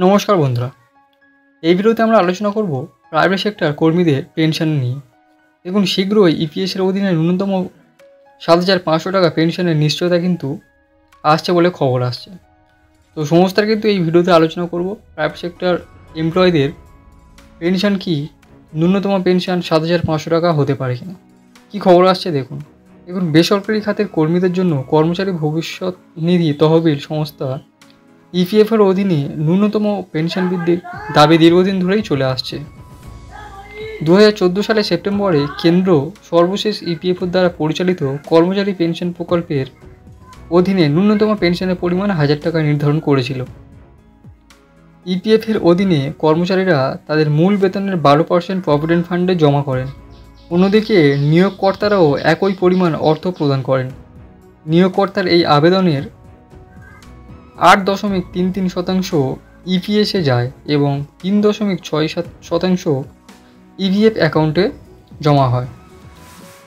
নমস্কার বন্ধুরা, এই ভিডিওতে আমরা আলোচনা করব প্রাইভেট সেক্টর কর্মীদের পেনশন নিয়ে। দেখুন, শীঘ্রই ইপিএসের অধীনে ন্যূনতম ৭,৫০০ টাকা পেনশনের নিশ্চয়তা কিন্তু আসছে বলে খবর আসছে। তো সমস্ত কিন্তু এই ভিডিওতে আলোচনা করব। প্রাইভেট সেক্টর এমপ্লয়ীদের পেনশন কি ন্যূনতম পেনশন ৭,৫০০ টাকা হতে পারে কিনা, কী খবর আসছে দেখুন। বেসরকারি খাতের কর্মীদের জন্য কর্মচারী ভবিষ্যৎ নিধি তহবিল সংস্থা ইপিএফের অধীনে ন্যূনতম পেনশন বৃদ্ধির দাবি দীর্ঘদিন ধরেই চলে আসছে। 2014 সালে সেপ্টেম্বরে কেন্দ্র সর্বশেষ ইপিএফের দ্বারা পরিচালিত কর্মচারী পেনশন প্রকল্পের অধীনে ন্যূনতম পেনশনের পরিমাণ 1,000 টাকা নির্ধারণ করেছিল। ইপিএফের অধীনে কর্মচারীরা তাদের মূল বেতনের 12% প্রভিডেন্ট ফান্ডে জমা করেন। অন্যদিকে নিয়োগকর্তারাও একই পরিমাণ অর্থ প্রদান করেন। নিয়োগকর্তার এই আবেদনের 8.33% ইপিএসে যায় এবং 3.67% ইপিএফ অ্যাকাউন্টে জমা হয়।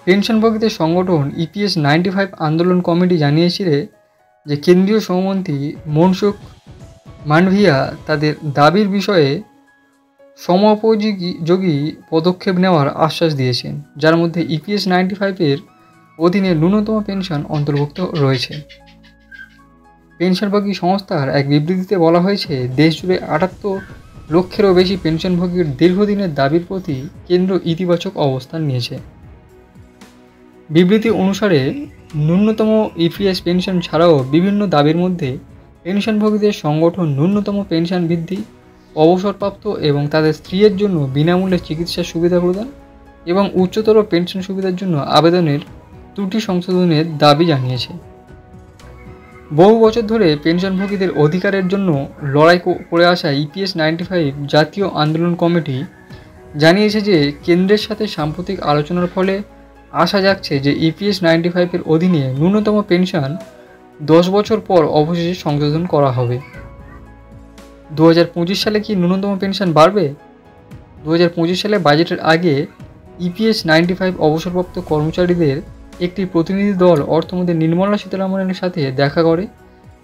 পেনশনভোগীদের সংগঠন ইপিএস 95 আন্দোলন কমিটি জানিয়েছিল যে কেন্দ্রীয় শ্রমমন্ত্রী মনসুখ মান্ডভিয়া তাদের দাবির বিষয়ে সময়োপযোগী পদক্ষেপ নেওয়ার আশ্বাস দিয়েছেন, যার মধ্যে ইপিএস 95-এর অধীনে ন্যূনতম পেনশন অন্তর্ভুক্ত রয়েছে। পেনশনভোগী সংস্থার এক বিবৃতিতে বলা হয়েছে, দেশজুড়ে 78 লক্ষেরও বেশি পেনশনভোগীর দীর্ঘদিনের দাবির প্রতি কেন্দ্র ইতিবাচক অবস্থান নিয়েছে। বিবৃতি অনুসারে ন্যূনতম ইপিএস পেনশন ছাড়াও বিভিন্ন দাবির মধ্যে পেনশনভোগীদের সংগঠন ন্যূনতম পেনশন বৃদ্ধি, অবসরপ্রাপ্ত এবং তাদের স্ত্রীর জন্য বিনামূল্যে চিকিৎসা সুবিধা প্রদান এবং উচ্চতর পেনশন সুবিধার জন্য আবেদনের ত্রুটি সংশোধনের দাবি জানিয়েছে। বহু বছর ধরে পেনশনভোগীদের অধিকারের জন্য লড়াই করে আসা ইপিএস 95 জাতীয় আন্দোলন কমিটি জানিয়েছে যে কেন্দ্রের সাথে সাম্প্রতিক আলোচনার ফলে আশা যাচ্ছে যে ইপিএস 95-এর অধীনে ন্যূনতম পেনশন 10 বছর পর অবশেষে সংশোধন করা হবে। 2025 সালে কি ন্যূনতম পেনশন বাড়বে? 2025 সালে বাজেটের আগে ইপিএস 95 অবসরপ্রাপ্ত কর্মচারীদের একটি প্রতিনিধি দল অর্থমন্ত্রী নির্মলা সীতারামনের সাথে দেখা করে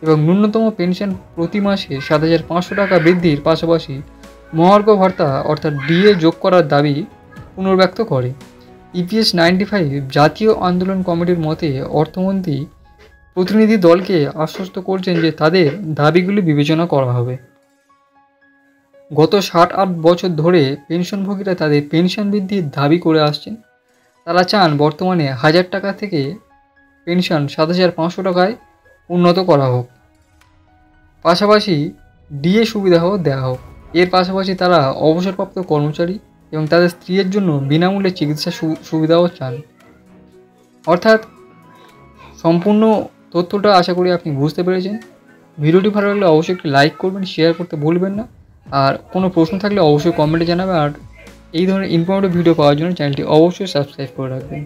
এবং ন্যূনতম পেনশন প্রতি মাসে ৭,৫০০ টাকা বৃদ্ধির পাশাপাশি মহার্ঘ ভাতা অর্থাৎ ডিএ যোগ করার দাবি পুনর্ব্যক্ত করে। ইপিএস 95 জাতীয় আন্দোলন কমিটির মতে অর্থমন্ত্রী প্রতিনিধি দলকে আশ্বস্ত করছেন যে তাদের দাবিগুলি বিবেচনা করা হবে। গত 7-8 বছর ধরে পেনশনভোগীরা তাদের পেনশন বৃদ্ধির দাবি করে আসছেন। তারা চান বর্তমানে 1,000 টাকা থেকে পেনশন ৭,৫০০ টাকায় উন্নত করা হোক, পাশাপাশি ডিএ সুবিধাও দেওয়া হোক। এর পাশাপাশি তারা অবসরপ্রাপ্ত কর্মচারী এবং তাদের স্ত্রীর জন্য বিনামূল্যে চিকিৎসা সুবিধাও চান। অর্থাৎ সম্পূর্ণ তথ্যটা আশা করি আপনি বুঝতে পেরেছেন। ভিডিওটি ভালো লাগলে অবশ্যই একটি লাইক করবেন, শেয়ার করতে ভুলবেন না। আর কোনো প্রশ্ন থাকলে অবশ্যই কমেন্টে জানাবেন। আর এই ধরনের ইনফরমেটিভ ভিডিও পাওয়ার জন্য চ্যানেলটি অবশ্যই সাবস্ক্রাইব করে রাখবেন।